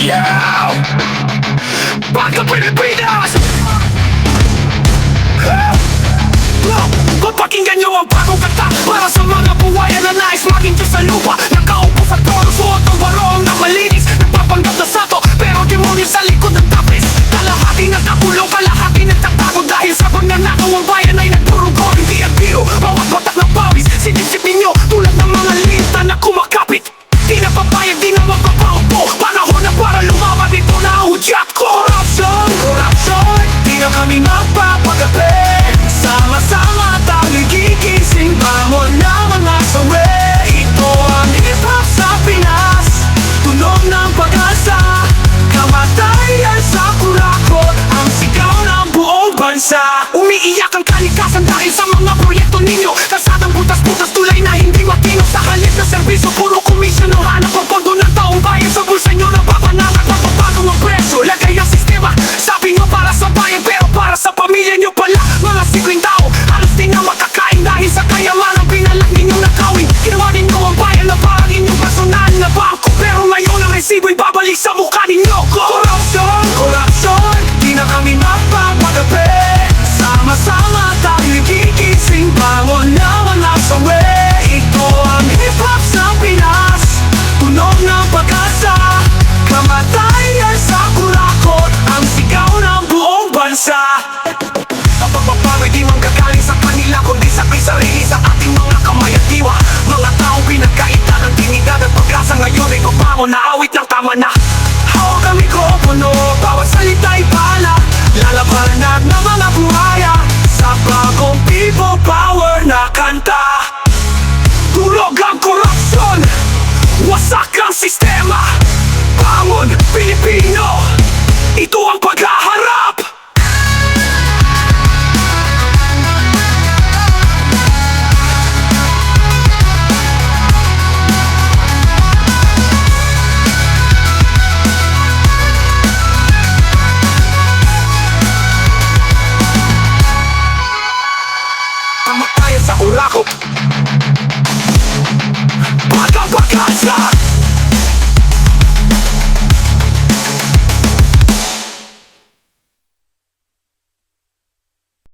Yeah! Baka Pilipinas! Papakinggan nyo ang bagong kanta para sa mga buhayan na nais maging Diyos sa lupa. Nakaupo sa trono, suot ang barong na malinis. Nagpapanggap na sato, pero demonyo sa likod ng tapis. Kalahati nagkakulong, kalahati nagtatago. Dahil sa pagnanakaw ang bayan ay nagdurugo. Hindi ang biro, bawat batak ng pawis. Sinisip ninyo tulad ng mga linta na kumakapit. Di na papayag, di na magpapaupo. Panahon na para lumaban, dito na hudyat. Corruption, corruption, di na kami magpapagabi. Sama-sama tayo'y gigising, bangon na mga sawi. Ito ang hip-hop sa Pinas, tunog ng pag-asa. Kamatayan sa kurakot, ang sigaw ng buong bansa. Umiiyak ang kalikasan dahil sa mga proyekto ninyo. Kasadang butas-butas, tulay na hindi matino. Sa halip na serbisyo, puro komisyon o hanap ang pondo ng taong bayan. Sa bulsa nyo napapanakot, magpapago ang presyo. Lagay ang sistema, sabi nyo para sa bayan, pero para sa pamilya nyo pala. Mga sikling tao, halos di na makakain dahil sa kayamanang pinalak ninyong nakawin. Ginawa ninyo ang bayan na parang inyong personal na bangko, pero ngayon ang resibo'y babalik sa mukha ninyo. Corruption, corruption, di na kami magpapagabi. Sama-sama tayo'y gigising, bangon na mga sawi. Ito ang hip-hop sa Pinas, tunog ng pag-asa. Kamatayan sa kurakot, ang sigaw ng buong bansa. Kapag mapagoy di manggagaling sa kanila, kundi sa sarili sa ating mga kamay at diwa. Mga taong pinagkaitan ng dignidad at pag-asa, ngayon ay kubangon na awit ng tama na. Hawak ang mikropono, bawat salita'y pala. Lalabanan ng mga buhaya sa bagong people power na kanta. Tulog ang korupsyon, wasak ang sistema. Bangon Pilipino, ito ang paghaharap. Kamatayan sa kurakot, bagang pag-asa.